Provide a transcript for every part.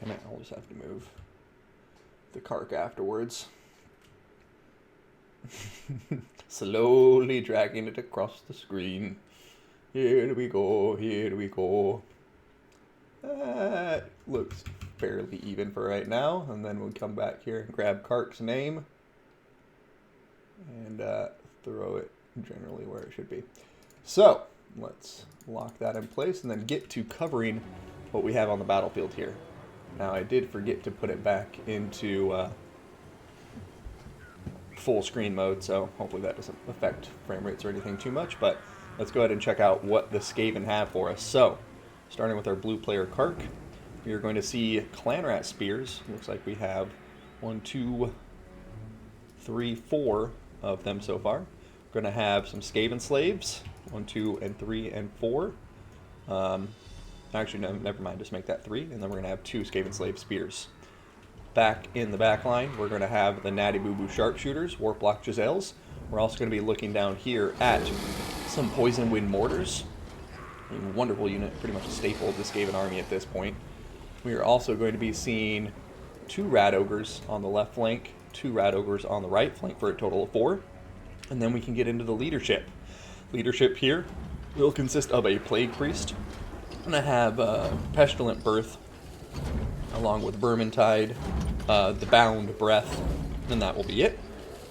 Damn it, I'll just have to move the Kark afterwards. Slowly dragging it across the screen. Here we go, here we go. That looks fairly even for right now. And then we'll come back here and grab Kark's name. And throw it generally where it should be. So, let's lock that in place and then get to covering what we have on the battlefield here. Now, I did forget to put it back into full screen mode, so hopefully that doesn't affect frame rates or anything too much, but let's go ahead and check out what the Skaven have for us. So, starting with our blue player Kark, we are going to see Clan Rat Spears. Looks like we have 1, 2, 3, 4 of them so far. We're going to have some Skaven Slaves, 1, 2, and 3, and 4. Actually, no, never mind, just make that 3, and then we're going to have 2 Skaven Slave Spears. Back in the back line, we're going to have the Natty Boo Boo Sharpshooters, Warp Block Giselles. We're also going to be looking down here at some Poison Wind Mortars. A wonderful unit, pretty much a staple of the Skaven army at this point. We are also going to be seeing 2 Rat Ogres on the left flank, 2 Rat Ogres on the right flank for a total of 4. And then we can get into the leadership. Leadership here will consist of a Plague Priest. I'm going to have Pestilent Birth, along with Vermintide, the Bound Breath, and that will be it.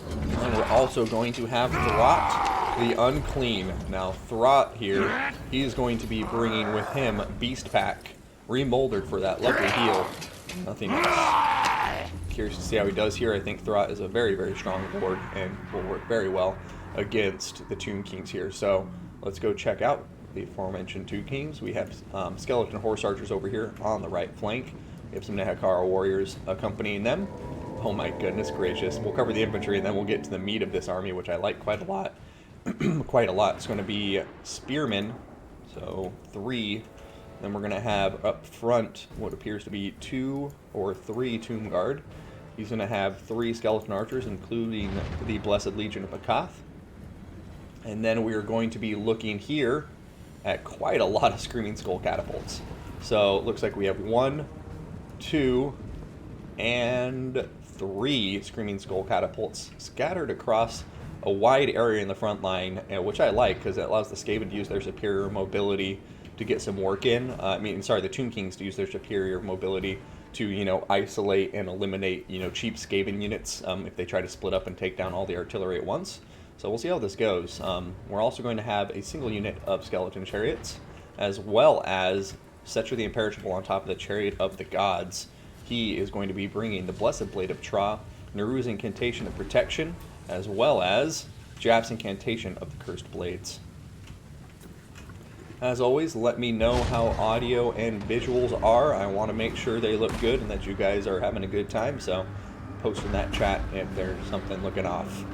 And we're also going to have Throt, the Unclean. Now, Throt here, he's going to be bringing with him Beast Pack, remolded for that lovely heal. Nothing else. Curious to see how he does here. I think Throt is a very, very strong lord and will work very well against the Tomb Kings here. So, let's go check out the aforementioned Tomb Kings. We have Skeleton Horse Archers over here on the right flank. We have some Nehekara Warriors accompanying them. Oh my goodness gracious. We'll cover the infantry and then we'll get to the meat of this army, which I like quite a lot. Quite a lot. It's going to be Spearmen, so 3. Then we're going to have up front what appears to be 2 or 3 Tomb Guard. He's going to have 3 Skeleton Archers, including the Blessed Legion of Akath. And then we are going to be looking here at quite a lot of Screaming Skull Catapults. So it looks like we have 1, 2, and 3 Screaming Skull Catapults scattered across a wide area in the front line, which I like because it allows the Skaven to use their superior mobility to get some work in. The Tomb Kings to use their superior mobility to, isolate and eliminate, cheap Skaven units if they try to split up and take down all the artillery at once. So we'll see how this goes. We're also going to have a single unit of Skeleton Chariots, as well as Setcher the Imperishable on top of the Chariot of the Gods. He is going to be bringing the Blessed Blade of Tra, Naru's Incantation of Protection, as well as Jap's Incantation of the Cursed Blades. As always, let me know how audio and visuals are. I want to make sure they look good and that you guys are having a good time, so post in that chat if there's something looking off.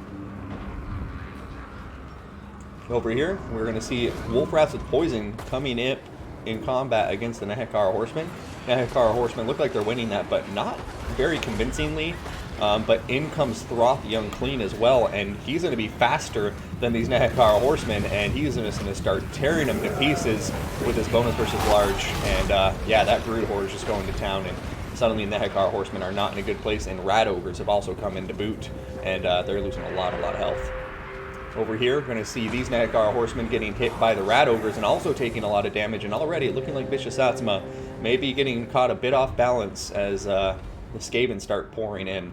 Over here, we're going to see Wolf Rats with Poison coming in combat against the Nehekara Horsemen. Nehekara Horsemen look like they're winning that, but not very convincingly. But in comes Throth the Unclean as well, and he's going to be faster than these Nehekara Horsemen, and he's just going to start tearing them to pieces with his bonus versus large. And yeah, that Brood Horde is just going to town, and suddenly Nehekara Horsemen are not in a good place, and Rat Ogres have also come in to boot, and they're losing a lot of health. Over here, we're going to see these Nehekara Horsemen getting hit by the Rat Ogres and also taking a lot of damage, and already looking like Vicioussatsuma may be getting caught a bit off balance as the Skaven start pouring in.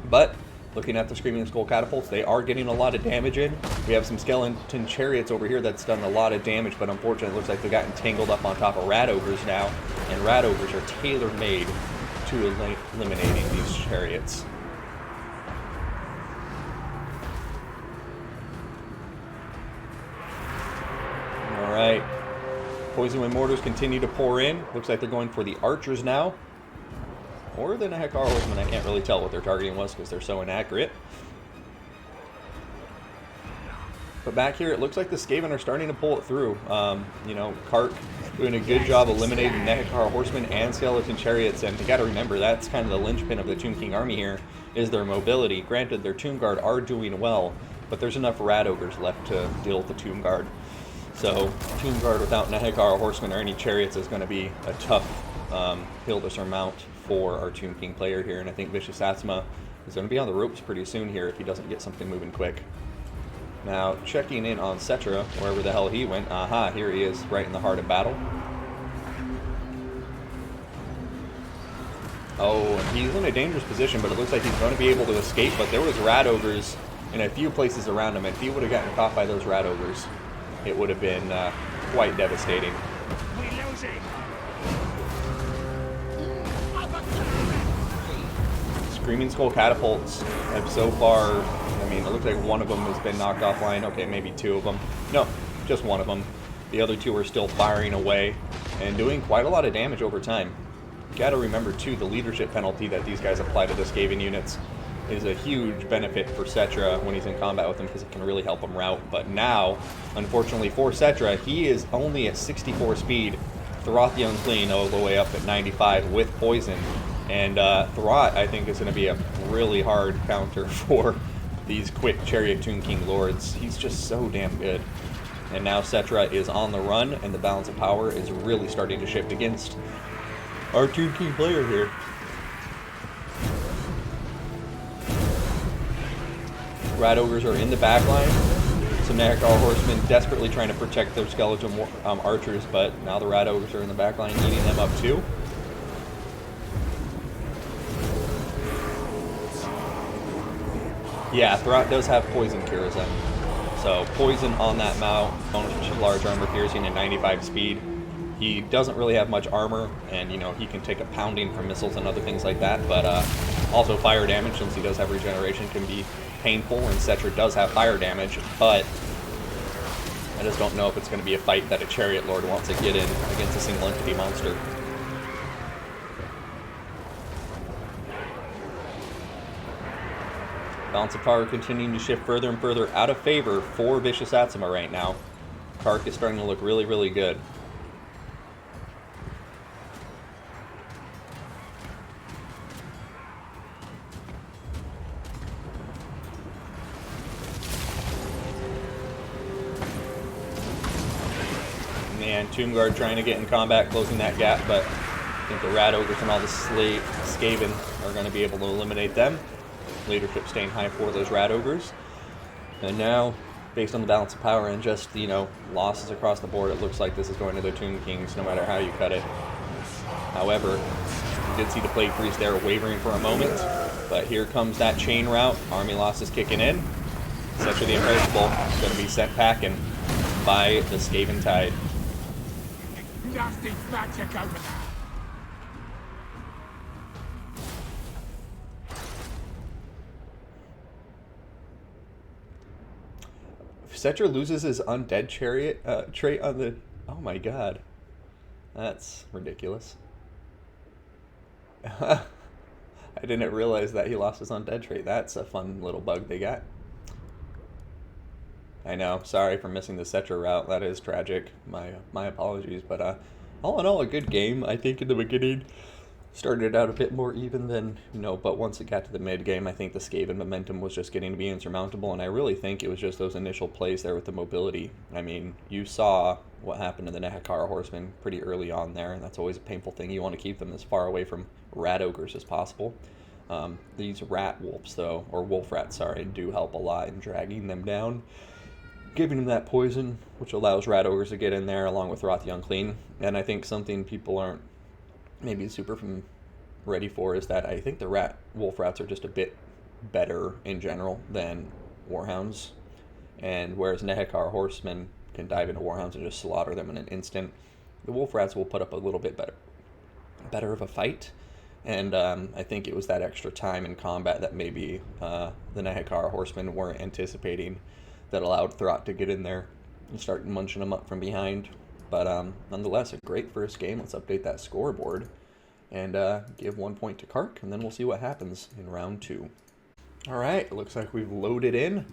But, looking at the Screaming Skull Catapults, they are getting a lot of damage in. We have some Skeleton Chariots over here that's done a lot of damage, but unfortunately it looks like they've gotten tangled up on top of Rat Ogres now, and Rat Ogres are tailor-made to eliminating these chariots. Alright, Poison Wind Mortars continue to pour in. Looks like they're going for the Archers now. Or the Nehekara Horsemen. I can't really tell what their targeting was because they're so inaccurate. But back here, it looks like the Skaven are starting to pull it through. Kark doing a good job eliminating Nehekara Horsemen and Skeleton Chariots. And you got to remember, that's kind of the linchpin of the Tomb King army here, is their mobility. Granted, their Tomb Guard are doing well, but there's enough Rat Ogres left to deal with the Tomb Guard. So, Tomb Guard without Nehekara Horsemen or any Chariots is going to be a tough hill to surmount for our Tomb King player here, and I think Vicioussatsuma is going to be on the ropes pretty soon here if he doesn't get something moving quick. Now, checking in on Cetra, wherever the hell he went. Aha, here he is, right in the heart of battle. Oh, and he's in a dangerous position, but it looks like he's going to be able to escape, but there was rat ogres in a few places around him, and if he would have gotten caught by those rat ogres, it would have been quite devastating. Screaming Skull catapults have so far, I mean, it looks like one of them has been knocked offline. Okay, maybe two of them. No, just one of them. The other two are still firing away and doing quite a lot of damage over time. You gotta remember, too, the leadership penalty that these guys apply to the Skaven units is a huge benefit for Cetra when he's in combat with them, because it can really help him rout. But now, unfortunately for Cetra, he is only a 64 speed Throth the Unclean all the way up at 95 with poison. And Throth, I think, is going to be a really hard counter for these quick Chariot Tomb King lords. He's just so damn good. And now Cetra is on the run, and the balance of power is really starting to shift against our Tomb King player here. Rat Ogres are in the back line. Some Nahakar horsemen desperately trying to protect their skeleton archers, but now the Rat Ogres are in the back line, eating them up too. Yeah, Throth does have poison cures in. So poison on that mount, bonus to large armor piercing and 95 speed. He doesn't really have much armor, and you know, he can take a pounding from missiles and other things like that, but also fire damage, since he does have regeneration, can be painful, and Cetra does have fire damage, but I just don't know if it's going to be a fight that a Chariot Lord wants to get in against a single entity monster. Balance of power continuing to shift further and further out of favor for Vicioussatsuma right now. Kark is starting to look really, really good. And Tomb Guard trying to get in combat, closing that gap, but I think the Rat Ogres and all the Skaven are going to be able to eliminate them. Leadership staying high for those Rat Ogres. And now, based on the balance of power and just, you know, losses across the board, it looks like this is going to the Tomb Kings no matter how you cut it. However, you did see the Plague Priest there wavering for a moment, but here comes that chain route. Army losses kicking in. Cetra the Imperishable is going to be sent packing by the Skaven Tide. Nasty magic over there. Cetra loses his Undead Chariot trait on the... Oh my god. That's ridiculous. I didn't realize that he lost his Undead trait. That's a fun little bug they got. I know. Sorry for missing the Cetra route. That is tragic. My apologies. But all in all, a good game. I think in the beginning started out a bit more even than, you know, but once it got to the mid game, I think the Skaven momentum was just getting to be insurmountable, and I really think it was just those initial plays there with the mobility. I mean, you saw what happened to the Nahakar horsemen pretty early on there, and that's always a painful thing. You want to keep them as far away from Rat Ogres as possible. These Rat Wolves, though, or Wolf Rats, sorry, do help a lot in dragging them down, giving them that poison, which allows Rat Ogres to get in there along with Throth the Unclean. And I think something people aren't maybe super ready for is that I think the Wolf Rats are just a bit better in general than Warhounds. And whereas Nahakar horsemen can dive into Warhounds and just slaughter them in an instant, the Wolf Rats will put up a little bit better of a fight. And I think it was that extra time in combat that maybe the Nahakar horsemen weren't anticipating that allowed Throth to get in there and start munching them up from behind. But nonetheless, a great first game. Let's update that scoreboard and give 1 point to Kark, and then we'll see what happens in round 2. All right, it looks like we've loaded in.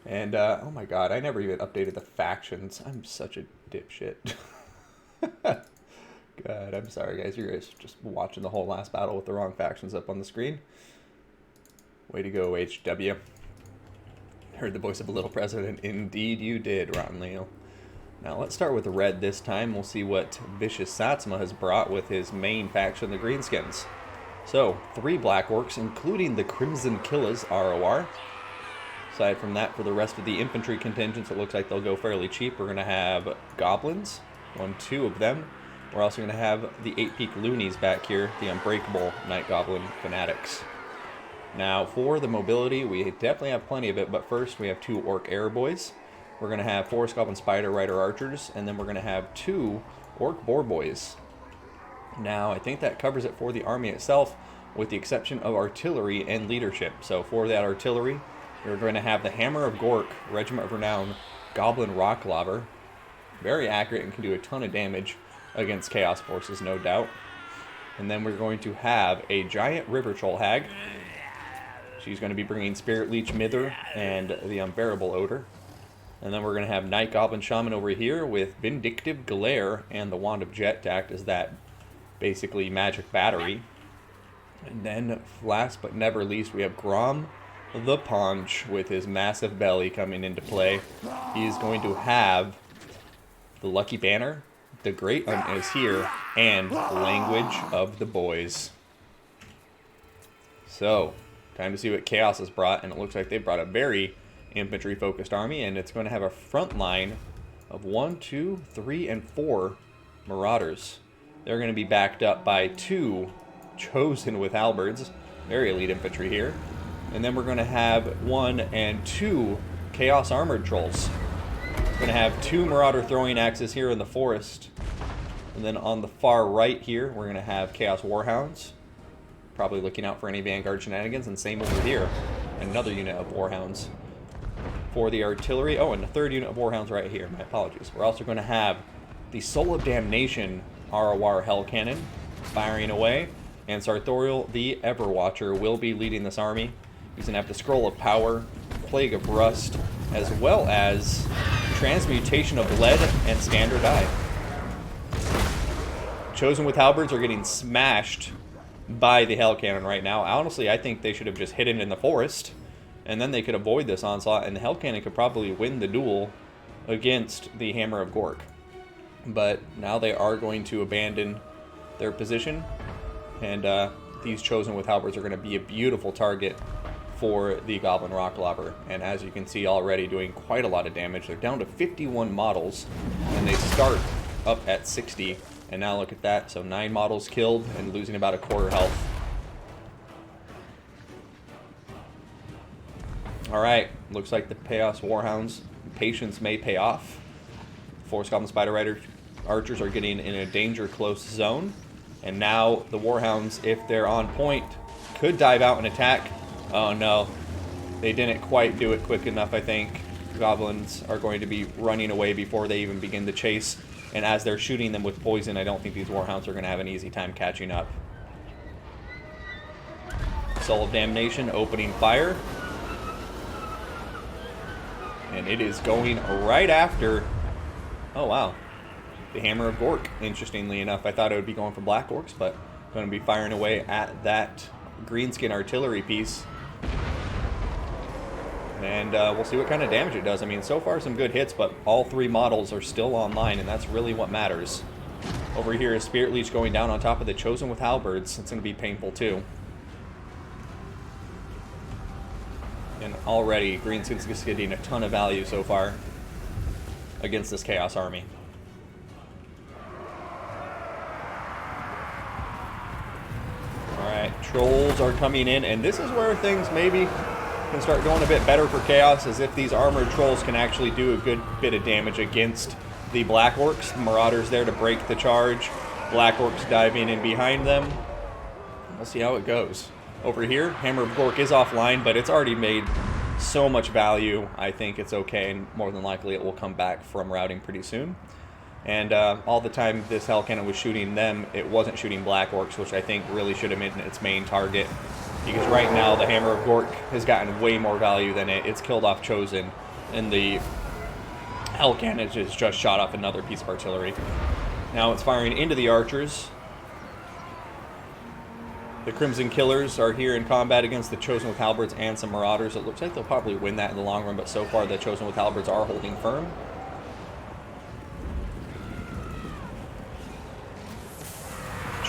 And, oh my god, I never even updated the factions. I'm such a dipshit. God, I'm sorry, guys. You guys just watching the whole last battle with the wrong factions up on the screen. Way to go, HW. Heard the voice of a little president. Indeed you did, Rotten Leo. Now let's start with red this time. We'll see what Vicioussatsuma has brought with his main faction, the Greenskins. So, 3 Black Orcs, including the Crimson Killers ROR. Aside from that, for the rest of the infantry contingents, it looks like they'll go fairly cheap. We're going to have Goblins, 2 of them. We're also going to have the 8-peak Loonies back here, the Unbreakable Night Goblin Fanatics. Now, for the mobility, we definitely have plenty of it, but first we have 2 Orc Air Boys. We're going to have 4 Goblin Spider Rider Archers, and then we're going to have 2 Orc Boar Boys. Now, I think that covers it for the army itself, with the exception of artillery and leadership. So for that artillery, we're going to have the Hammer of Gork, Regiment of Renown, Goblin Rock Lobber. Very accurate and can do a ton of damage against Chaos Forces, no doubt. And then we're going to have a Giant River Troll Hag. She's going to be bringing Spirit Leech Mither and the Unbearable Odor. And then we're going to have Night Goblin Shaman over here with Vindictive Glare and the Wand of Jet to act as that basically magic battery. And then last but never least, we have Grom the Paunch with his massive belly coming into play. He's going to have the Lucky Banner, the Great Hunt is here, and Language of the Boys. So, time to see what Chaos has brought, and it looks like they brought a very infantry-focused army, and it's going to have a front line of 1, 2, 3, and 4 Marauders. They're going to be backed up by 2 Chosen with Halberds, very elite infantry here. And then we're going to have 1 and 2 Chaos Armored Trolls. We're going to have 2 Marauder Throwing Axes here in the forest. And then on the far right here, we're going to have Chaos Warhounds. Probably looking out for any Vanguard shenanigans, and same over here. Another unit of Warhounds. For the artillery, oh, and a 3rd unit of Warhounds right here, my apologies. We're also going to have the Soul of Damnation ROR Hell Cannon firing away, and Sartorial the Everwatcher will be leading this army. He's going to have the Scroll of Power, Plague of Rust, as well as Transmutation of Lead and Standard Eye. Chosen with Halberds are getting smashed by the Hell Cannon right now. Honestly, I think they should have just hidden in the forest, and then they could avoid this onslaught, and the Hell Cannon could probably win the duel against the Hammer of Gork. But now they are going to abandon their position, and these Chosen with Halberds are going to be a beautiful target for the Goblin Rock Lobber. And as you can see, already doing quite a lot of damage. They're down to 51 models, and they start up at 60. And now look at that, so 9 models killed and losing about a quarter health. Alright, looks like the Chaos Warhounds' patience may pay off. 4 Goblin Spider Rider Archers are getting in a danger close zone. And now the Warhounds, if they're on point, could dive out and attack. Oh no, they didn't quite do it quick enough, I think. Goblins are going to be running away before they even begin the chase. And as they're shooting them with poison, I don't think these Warhounds are going to have an easy time catching up. Soul of Damnation opening fire. And it is going right after... Oh wow. The Hammer of Gork, interestingly enough. I thought it would be going for Black Orcs, but going to be firing away at that Greenskin artillery piece. And we'll see what kind of damage it does. I mean, so far some good hits, but all 3 models are still online, and that's really what matters. Over here is Spirit Leech going down on top of the Chosen with Halberds. It's going to be painful too. And already, Greenskin's just getting a ton of value so far against this Chaos army. Alright, Trolls are coming in, and this is where things maybe can start going a bit better for Chaos, as if these armored Trolls can actually do a good bit of damage against the Black Orcs. The Marauders there to break the charge. Black Orcs diving in behind them. We'll see how it goes. Over here, Hammer of Gork is offline, but it's already made so much value. I think it's okay, and more than likely it will come back from routing pretty soon. And all the time this Hell Cannon was shooting them, it wasn't shooting Black Orcs, which I think really should have been its main target. Because right now the Hammer of Gork has gotten way more value than it. It's killed off Chosen, and the Hell Cannon has just shot off another piece of artillery. Now it's firing into the archers. The Crimson Killers are here in combat against the Chosen with Halberds and some Marauders. It looks like they'll probably win that in the long run, but so far the Chosen with Halberds are holding firm.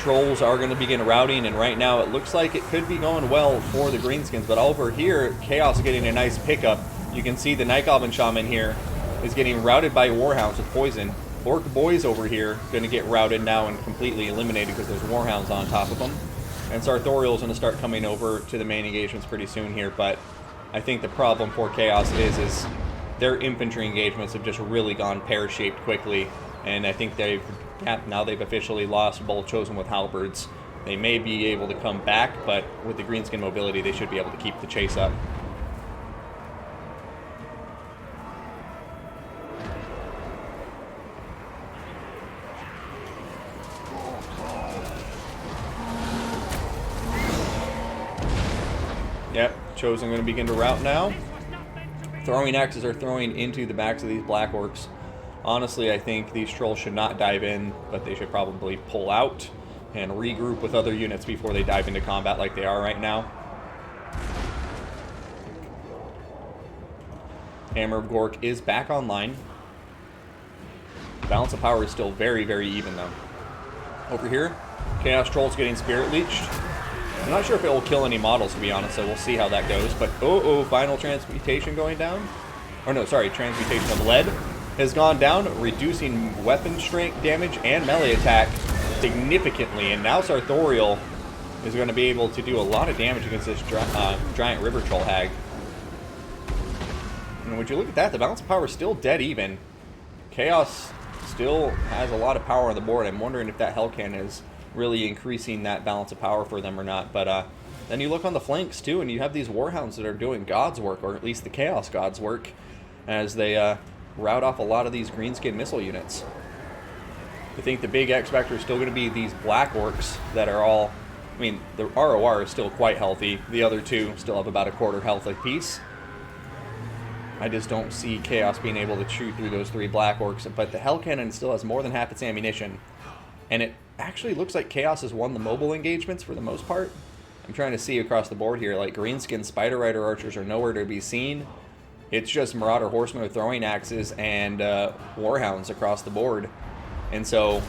trolls are going to begin routing, and right now it looks like it could be going well for the greenskins. But over here, Chaos is getting a nice pickup. You can see the Night Goblin Shaman here is getting routed by Warhounds with poison. Orc Boys over here going to get routed now and completely eliminated because there's Warhounds on top of them. And Sartorial's going to start coming over to the main engagements pretty soon here, but I think the problem for Chaos is their infantry engagements have just really gone pear-shaped quickly, and I think now they've officially lost both Chosen with Halberds. They may be able to come back, but with the greenskin mobility, they should be able to keep the chase up. Yep, Chosen going to begin to rout now. Throwing axes are throwing into the backs of these Black Orcs. Honestly, I think these trolls should not dive in, but they should probably pull out and regroup with other units before they dive into combat like they are right now. Hammer of Gork is back online. Balance of power is still very, very even though. Over here, Chaos Troll's getting Spirit Leeched. I'm not sure if it will kill any models, to be honest, so we'll see how that goes. But, final transmutation going down. Or no, sorry, transmutation of lead has gone down, reducing weapon strength damage and melee attack significantly. And now Sartorial is going to be able to do a lot of damage against this giant river troll hag. And would you look at that, the balance of power is still dead even. Chaos still has a lot of power on the board. I'm wondering if that Hellcan is really increasing that balance of power for them or not. But then you look on the flanks too, and you have these Warhounds that are doing God's work, or at least the Chaos God's work, as they rout off a lot of these greenskin missile units. I think the big X factor is still going to be these Black Orcs that are all, I mean, the ROR is still quite healthy. The other two still have about a quarter health apiece. I just don't see Chaos being able to chew through those 3 Black Orcs, but the Hell Cannon still has more than half its ammunition. And it actually looks like Chaos has won the mobile engagements for the most part. I'm trying to see across the board here, like Greenskin Spider Rider archers are nowhere to be seen. It's just Marauder Horsemen with throwing axes and Warhounds across the board. And so,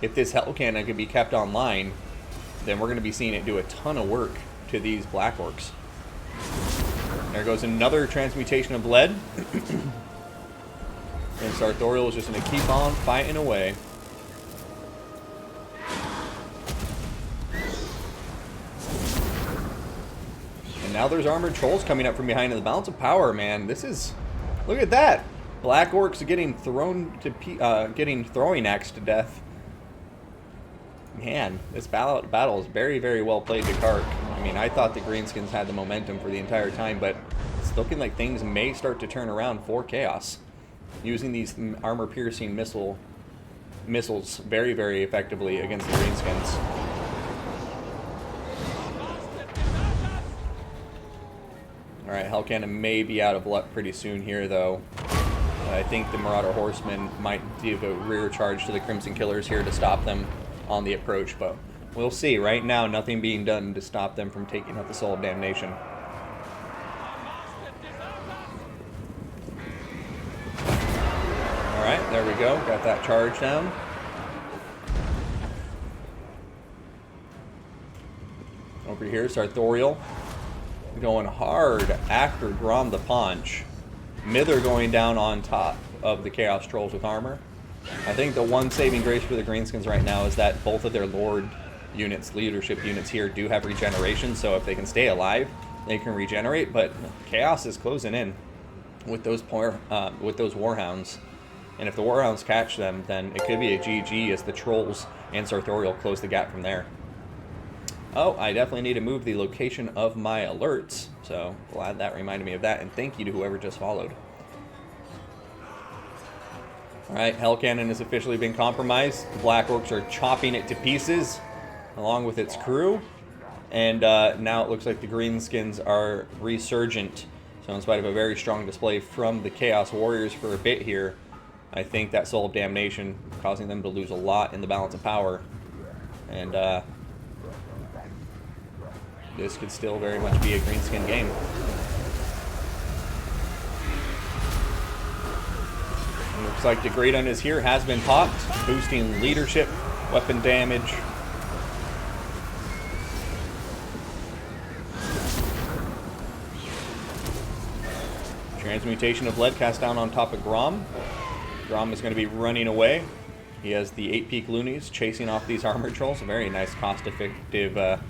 if this Hell Cannon could be kept online, then we're going to be seeing it do a ton of work to these Black Orcs. There goes another transmutation of lead. And Sartorial is just going to keep on fighting away. And now there's armored trolls coming up from behind in the balance of power, man. This is, look at that. Black Orcs getting thrown to getting throwing axe to death. Man, this battle is very, very well played to Kark. I mean, I thought the Greenskins had the momentum for the entire time, but it's looking like things may start to turn around for Chaos. Using these armor-piercing missiles very, very effectively against the Greenskins. Alright, Hell Cannon may be out of luck pretty soon here, though. I think the Marauder Horsemen might give a rear charge to the Crimson Killers here to stop them on the approach, but we'll see. Right now, nothing being done to stop them from taking out the Soul of Damnation. Alright, there we go. Got that charge down. Over here, Sartorial going hard after Grom the Paunch. Mither going down on top of the Chaos Trolls with armor. I think the one saving grace for the Greenskins right now is that both of their Lord units, leadership units here, do have regeneration, so if they can stay alive, they can regenerate, but Chaos is closing in with those Warhounds. And if the Warhounds catch them, then it could be a GG as the Trolls and Sartorial close the gap from there. Oh, I definitely need to move the location of my alerts, so glad that reminded me of that, and thank you to whoever just followed. Alright, Hell Cannon has officially been compromised. The Black Orcs are chopping it to pieces, along with its crew, and now it looks like the Greenskins are resurgent. So in spite of a very strong display from the Chaos Warriors for a bit here, I think that Soul of Damnation causing them to lose a lot in the balance of power. And this could still very much be a Greenskin game. Looks like the Great Un is here, has been popped, boosting leadership, weapon damage, Transmutation of Lead cast down on top of Grom. Grom is going to be running away. He has the 8-peak loonies chasing off these armor trolls. A very nice cost-effective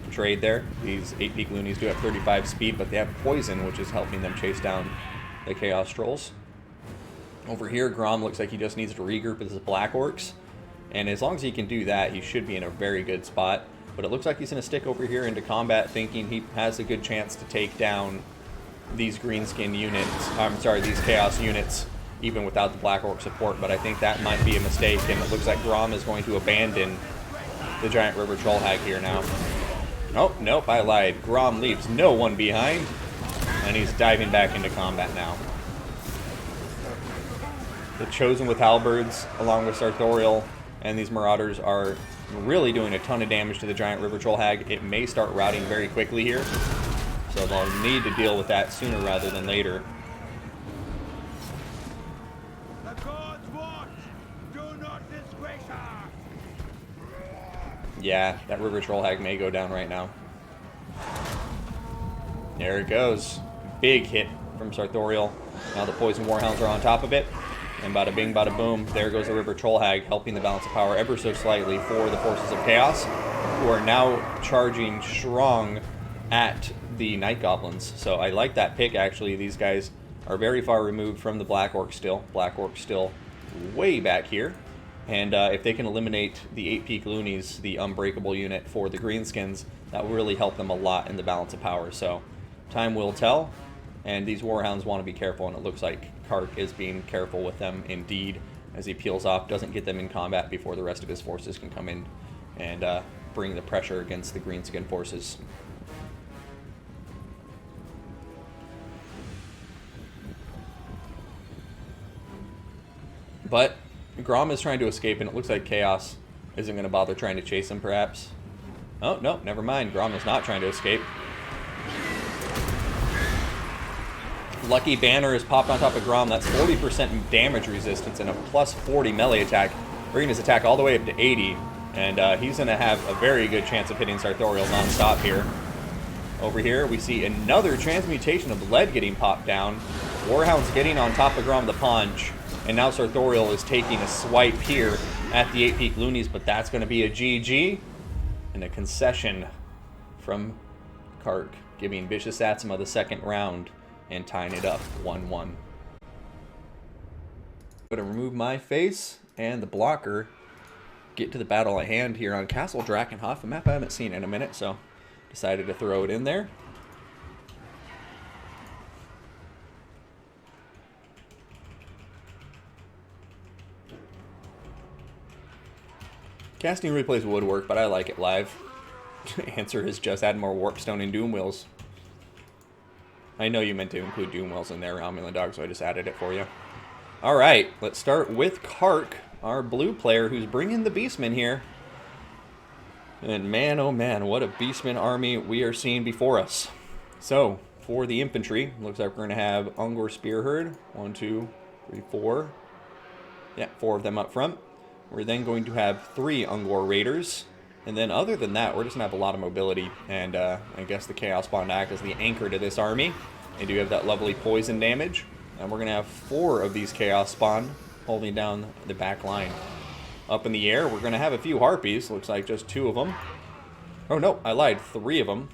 trade there. These 8-peak loonies do have 35 speed, but they have poison, which is helping them chase down the Chaos Trolls. Over here, Grom looks like he just needs to regroup with his Black Orcs. And as long as he can do that, he should be in a very good spot. But it looks like he's going to stick over here into combat, thinking he has a good chance to take down these greenskin units. I'm sorry, these Chaos units, even without the Black Orc support. But I think that might be a mistake, and it looks like Grom is going to abandon the Giant River Troll Hag here now. Nope, nope, I lied. Grom leaves no one behind, and he's diving back into combat now. The Chosen with Halberds, along with Sartorial, and these Marauders are really doing a ton of damage to the Giant River Troll Hag. It may start routing very quickly here, so they'll need to deal with that sooner rather than later. The gods watch! Do not disgrace her! Yeah, that River Troll Hag may go down right now. There it goes. Big hit from Sartorial. Now the Poison Warhounds are on top of it. And bada bing, bada boom, there goes the River Troll Hag, helping the balance of power ever so slightly for the Forces of Chaos, who are now charging strong at the Night Goblins. So I like that pick, actually. These guys are very far removed from the Black Orc still. Black Orc still way back here. And if they can eliminate the 8-peak loonies, the unbreakable unit for the Greenskins, that will really help them a lot in the balance of power. So time will tell. And these Warhounds want to be careful, and it looks like Kark is being careful with them indeed, as he peels off, doesn't get them in combat before the rest of his forces can come in and bring the pressure against the Greenskin forces. But Grom is trying to escape, and it looks like Chaos isn't going to bother trying to chase him, perhaps. Oh, no, never mind. Grom is not trying to escape. Lucky Banner is popped on top of Grom. That's 40% damage resistance and a plus 40 melee attack, bringing his attack all the way up to 80. And he's going to have a very good chance of hitting Sartorial non-stop here. Over here, we see another Transmutation of Lead getting popped down. Warhound's getting on top of Grom the Punch. And now Sartorial is taking a swipe here at the 8-peak loonies, but that's going to be a GG. And a concession from Kark, giving Vicioussatsuma the second round and tying it up 1-1. I'm going to remove my face and the blocker, get to the battle at hand here on Castle Drakenhof, a map I haven't seen in a minute, so decided to throw it in there. Casting replays would work, but I like it live. Answer is just add more Warpstone and Doom Wheels. I know you meant to include Doom Wheels in there, Romulan Dog, so I just added it for you. Alright, let's start with Kark, our blue player, who's bringing the Beastmen here. And man, oh man, what a Beastmen army we are seeing before us. So, for the infantry, looks like we're going to have Ungor Spearherd. 1, 2, 3, 4. Yeah, 4 of them up front. We're then going to have 3 Ungor Raiders. And then other than that, we're just going to have a lot of mobility. And I guess the Chaos Spawn act as the anchor to this army. They do have that lovely poison damage. And we're going to have 4 of these Chaos Spawn holding down the back line. Up in the air, we're going to have a few Harpies. Looks like just 2 of them. Oh no, I lied. 3 of them.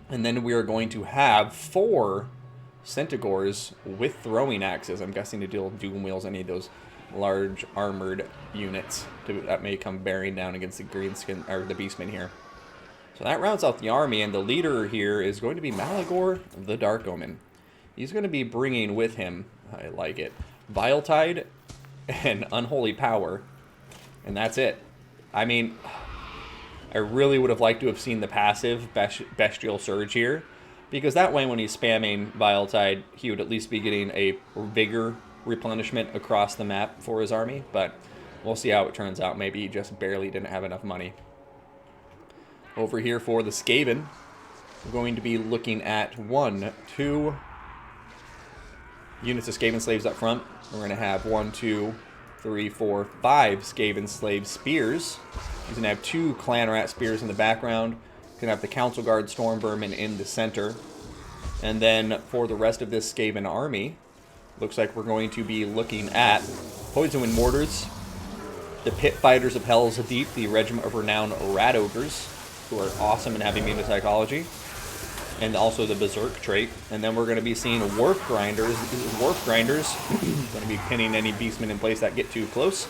And then we are going to have 4 Centaurs with throwing axes. I'm guessing to deal Doom Wheels, any of those large armored units that may come bearing down against the Greenskin or the Beastmen here. So that rounds out the army, and the leader here is going to be Malagor the Dark Omen. He's going to be bringing with him, I like it, Viletide and Unholy Power, and that's it. I mean, I really would have liked to have seen the passive Bestial Surge here, because that way when he's spamming Viletide, he would at least be getting a Vigor replenishment across the map for his army, but we'll see how it turns out. Maybe he just barely didn't have enough money. Over here for the Skaven, we're going to be looking at 1, 2 units of Skaven slaves up front. We're going to have 1, 2, 3, 4, 5 Skaven slave spears. He's going to have 2 Clan Rat spears in the background. He's going to have the Council Guard Storm Vermin in the center. And then for the rest of this Skaven army, looks like we're going to be looking at Poison Wind Mortars, the Pit Fighters of Hell's Deep, the Regiment of Renowned Rat Ogres, who are awesome and have immune to psychology, and also the Berserk trait. And then we're going to be seeing Warf Grinders. Warf Grinders, going to be pinning any beastmen in place that get too close.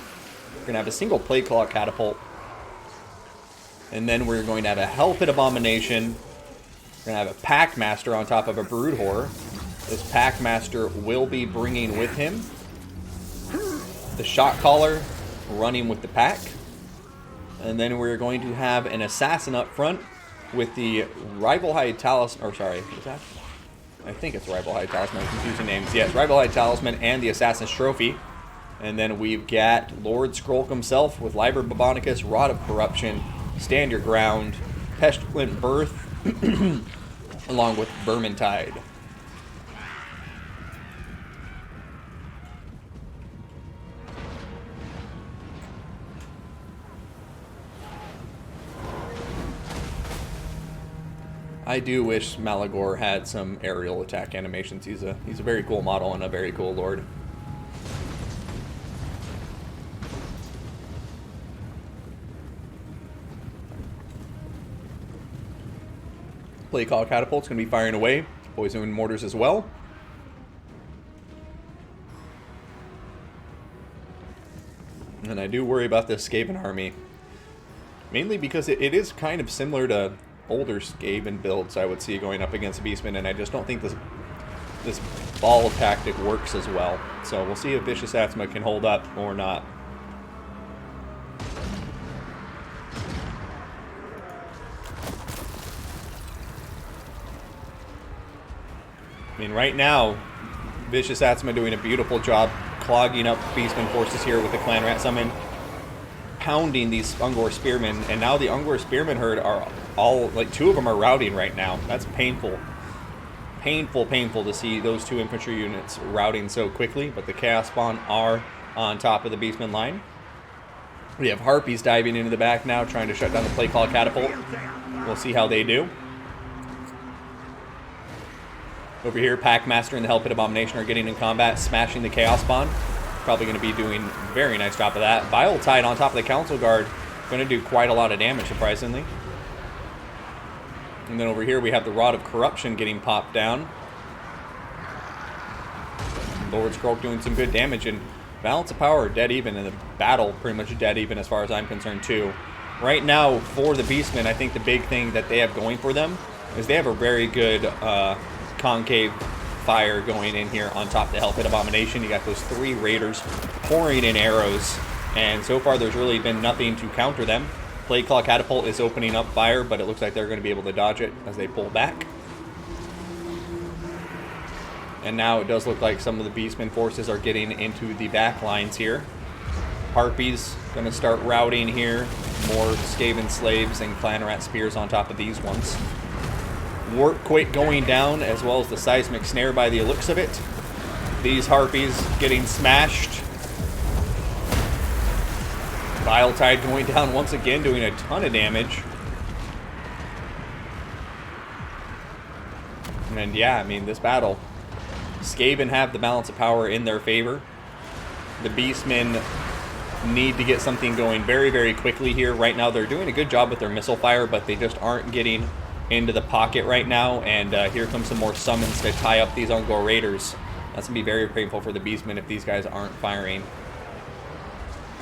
We're going to have a single Plague Claw Catapult. And then we're going to have a Hell Pit Abomination. We're going to have a Pack Master on top of a Brood Horror. This Pack Master will be bringing with him the Shot Caller, running with the pack. And then we're going to have an Assassin up front with the Rival High Talisman, or sorry, is that? I think it's Rival High Talisman, I'm confusing names. Yes, Rival High Talisman and the Assassin's Trophy. And then we've got Lord Skrulk himself with Liber Babonicus, Rod of Corruption, Stand Your Ground, Pestilent Birth, along with Vermintide. I do wish Malagor had some aerial attack animations. He's a very cool model and a very cool lord. Plague Claw Catapult's going to be firing away. Poison Wind Mortars as well. And I do worry about this Skaven army. Mainly because it is kind of similar to older Skaven builds I would see going up against Beastmen, and I just don't think this ball tactic works as well. So we'll see if Vicioussatsuma can hold up or not. I mean, right now, Vicioussatsuma doing a beautiful job clogging up Beastmen forces here with the Clan Rat Summon, pounding these Ungor Spearmen, and now the Ungor Spearmen herd are all, like, 2 of them are routing right now. That's painful. Painful to see those 2 infantry units routing so quickly, but the Chaos Spawn are on top of the Beastmen line. We have Harpies diving into the back now, trying to shut down the Plague Claw Catapult. We'll see how they do. Over here, Pack Master and the Hell Pit Abomination are getting in combat, smashing the Chaos Spawn. Probably going to be doing a very nice job of that. Vile Tide on top of the Council Guard, going to do quite a lot of damage, surprisingly. And then over here, we have the Rod of Corruption getting popped down. Lord Skrulk doing some good damage, and Balance of Power dead even, and the battle pretty much dead even as far as I'm concerned too. Right now, for the Beastmen, I think the big thing that they have going for them is they have a very good concave fire going in here on top of the Hell Pit Abomination. You got those 3 raiders pouring in arrows, and so far there's really been nothing to counter them. Plague Claw Catapult is opening up fire, but it looks like they're going to be able to dodge it as they pull back. And now it does look like some of the Beastmen forces are getting into the back lines here. Harpies going to start routing here. More Skaven Slaves and Clan Rat Spears on top of these ones. Warp Quake going down, as well as the Seismic Snare by the looks of it. These Harpies getting smashed. Vile Tide going down once again, doing a ton of damage. And yeah, I mean, this battle, Skaven have the Balance of Power in their favor. The Beastmen need to get something going very, very quickly here. Right now, they're doing a good job with their missile fire, but they just aren't getting into the pocket right now. And here comes some more summons to tie up these Ungor Raiders. That's going to be very painful for the Beastmen if these guys aren't firing.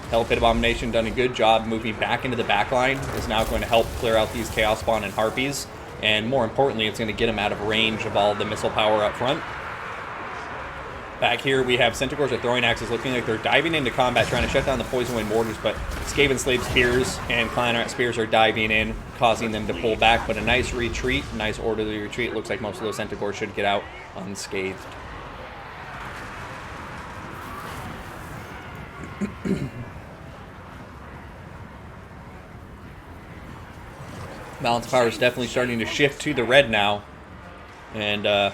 Hell Pit Abomination done a good job moving back into the back line. Is now going to help clear out these Chaos Spawn and Harpies. And more importantly, it's going to get them out of range of all the missile power up front. Back here, we have Centaurs with throwing axes looking like they're diving into combat, trying to shut down the Poison Wind Mortars, but Skaven Slave Spears and Clan Rat Spears are diving in, causing them to pull back. But a nice retreat, nice orderly retreat. Looks like most of those Centaurs should get out unscathed. Balance Power is definitely starting to shift to the red now. And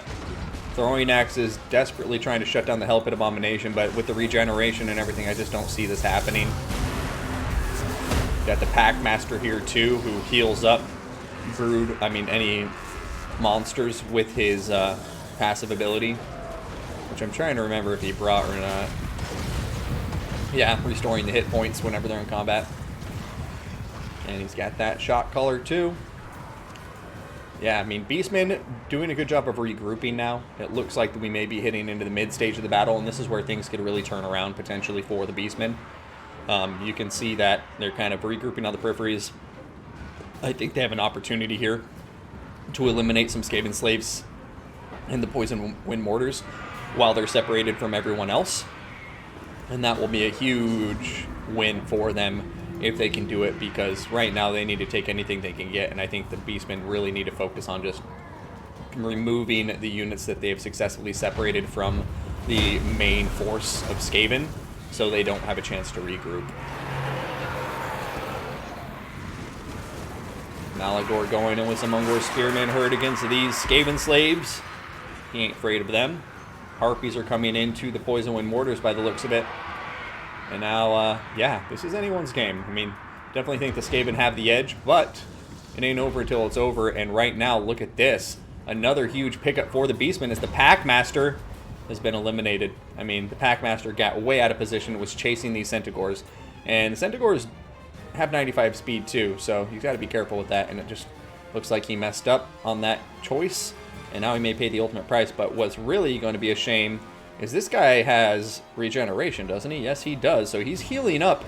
Throwing Axe is desperately trying to shut down the Hell Pit Abomination, but with the regeneration and everything, I just don't see this happening. Got the Pack Master here too, who heals up any monsters with his passive ability, which which I'm trying to remember if he brought or not. Yeah, restoring the hit points whenever they're in combat. And he's got that shot caller too. Yeah, I mean, Beastmen doing a good job of regrouping now. It looks like we may be hitting into the mid stage of the battle, and this is where things could really turn around potentially for the Beastmen. You can see that they're kind of regrouping on the peripheries. I think they have an opportunity here to eliminate some Skaven slaves and the poison wind mortars while they're separated from everyone else. And that will be a huge win for them if they can do it, because right now they need to take anything they can get, and I think the Beastmen really need to focus on just removing the units that they have successfully separated from the main force of Skaven so they don't have a chance to regroup. Malagor going in with some Ungor Spearmen herd against these Skaven slaves. He ain't afraid of them. Harpies are coming into the Poison Wind Mortars by the looks of it. And now, yeah, this is anyone's game. I mean, definitely think the Skaven have the edge, but it ain't over until it's over. And right now, look at this. Another huge pickup for the Beastmen as the Packmaster has been eliminated. I mean, the Packmaster got way out of position, was chasing these Centaurs. And the Centaurs have 95 speed too, so you've got to be careful with that. And it just looks like he messed up on that choice. And now he may pay the ultimate price, but what's really going to be a shame is this guy has regeneration, doesn't he? Yes, he does. So he's healing up,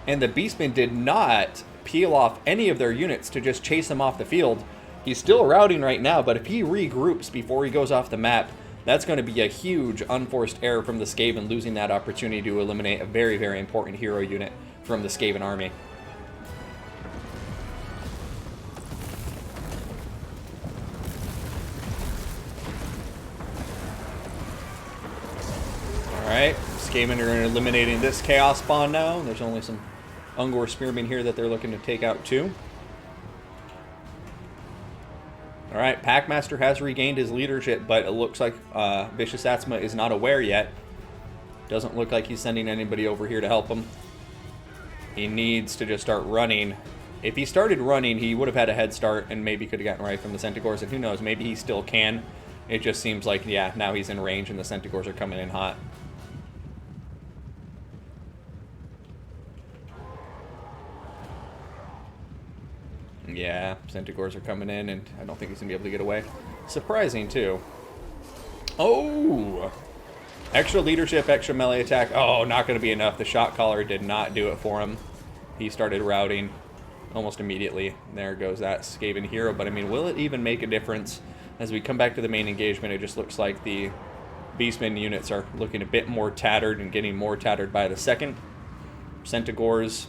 and the Beastmen did not peel off any of their units to just chase him off the field. He's still routing right now, but if he regroups before he goes off the map, that's going to be a huge unforced error from the Skaven, losing that opportunity to eliminate a very, very important hero unit from the Skaven army. Alright, Skaven are eliminating this Chaos Spawn now. There's only some Ungor Spearmen here that they're looking to take out too. Alright, Packmaster has regained his leadership, but it looks like Vicioussatsuma is not aware yet. Doesn't look like he's sending anybody over here to help him. He needs to just start running. If he started running, he would have had a head start and maybe could have gotten right from the Centaurs, and who knows, maybe he still can. It just seems like, yeah, now he's in range and the Centaurs are coming in hot. Yeah, Centaurs are coming in, and I don't think he's going to be able to get away. Surprising, too. Oh! Extra leadership, extra melee attack. Oh, not going to be enough. The shot caller did not do it for him. He started routing almost immediately. There goes that Skaven hero. But, I mean, will it even make a difference? As we come back to the main engagement, it just looks like the Beastmen units are looking a bit more tattered and getting more tattered by the second. Centaurs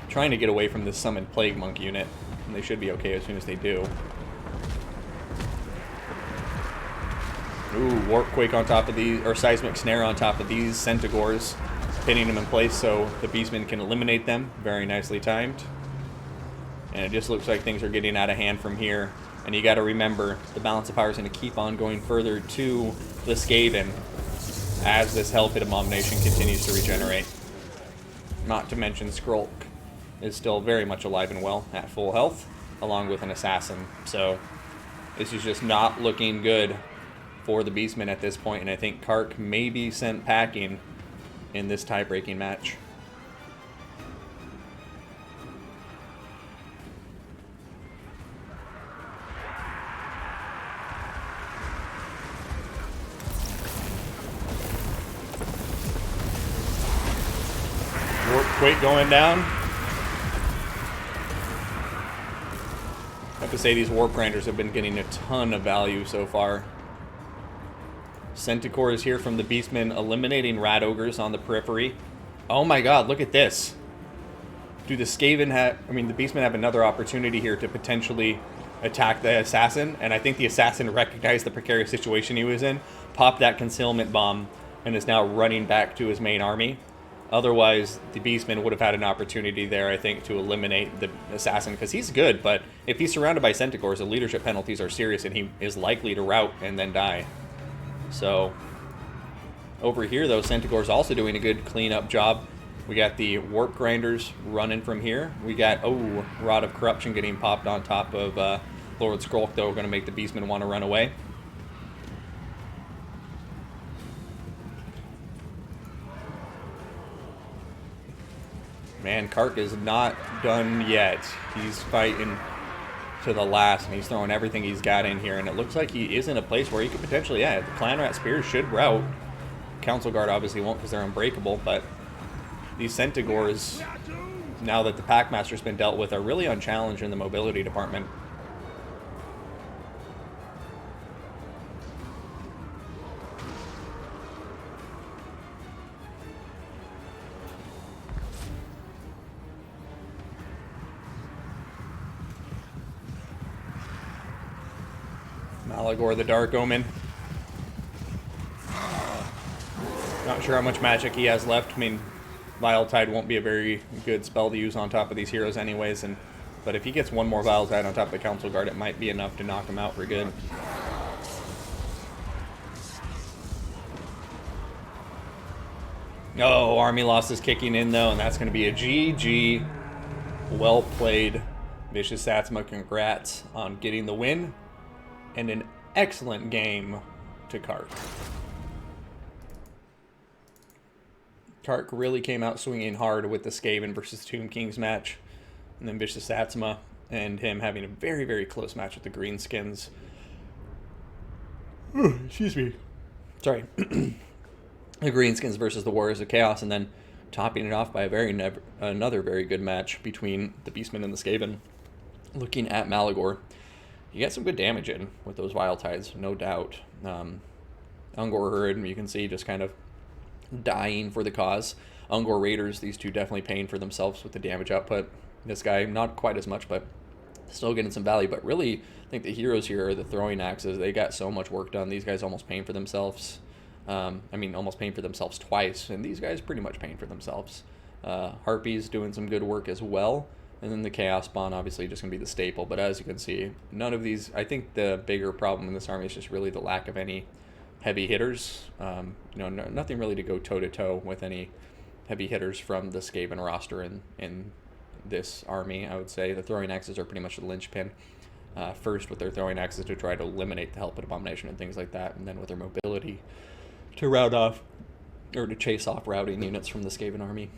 trying to get away from this summoned Plague Monk unit, and they should be okay as soon as they do. Ooh, Warp Quake on top of these, or Seismic Snare on top of these Centaurs, pinning them in place so the Beastmen can eliminate them. Very nicely timed. And it just looks like things are getting out of hand from here. And you got to remember, the balance of power is going to keep on going further to the Skaven as this Hell Pit Abomination continues to regenerate. Not to mention Skrulk is still very much alive and well at full health, along with an assassin. So this is just not looking good for the Beastmen at this point, and I think Kark may be sent packing in this tie-breaking match. Warp Quake going down. I have to say, these Warf Grinders have been getting a ton of value so far. Centaur is here from the Beastmen, eliminating Rat Ogres on the periphery. Oh my god, look at this. Do the Skaven have... I mean, the Beastmen have another opportunity here to potentially attack the Assassin, and I think the Assassin recognized the precarious situation he was in, popped that concealment bomb, and is now running back to his main army. Otherwise, the Beastmen would have had an opportunity there, I think, to eliminate the Assassin, because he's good, but if he's surrounded by Centaurs, the leadership penalties are serious, and he is likely to rout and then die. So, over here, though, Centaur's also doing a good cleanup job. We got the Warp Grinders running from here. We got, oh, Rod of Corruption getting popped on top of Lord Skrulk, though, going to make the Beastmen want to run away. And Kark is not done yet. He's fighting to the last, and he's throwing everything he's got in here. And it looks like he is in a place where he could potentially, yeah, the Clan Rat Spears should rout. Council Guard obviously won't because they're unbreakable, but these Centigores, now that the Packmaster's been dealt with, are really unchallenged in the mobility department. Malagor the Dark Omen. Not sure how much magic he has left. I mean, Vile Tide won't be a very good spell to use on top of these heroes anyways, but if he gets one more Vile Tide on top of the Council Guard, it might be enough to knock him out for good. Oh, Army Loss is kicking in though, and that's going to be a GG. Well played, Vicioussatsuma. Congrats on getting the win, and an excellent game to Kark. Kark really came out swinging hard with the Skaven versus Tomb Kings match, and then Vicioussatsuma and him having a very, very close match with the Greenskins. Excuse me. Sorry. The Greenskins versus the Warriors of Chaos, and then topping it off by a another very good match between the Beastmen and the Skaven. Looking at Malagor, you get some good damage in with those Vile Tides, no doubt. Ungor Herd, you can see, just kind of dying for the cause. Ungor Raiders, these two definitely paying for themselves with the damage output. This guy, not quite as much, but still getting some value. But really, I think the heroes here are the throwing axes. They got so much work done. These guys almost paying for themselves. Almost paying for themselves twice. And these guys pretty much paying for themselves. Harpies doing some good work as well. And then the Chaos Spawn, obviously, just going to be the staple. But as you can see, none of these... I think the bigger problem in this army is just really the lack of any heavy hitters. Nothing really to go toe-to-toe with any heavy hitters from the Skaven roster in this army, I would say. The throwing axes are pretty much the linchpin. First with their throwing axes to try to eliminate the Helped Abomination and things like that, and then with their mobility to rout off, or to chase off routing units from the Skaven army.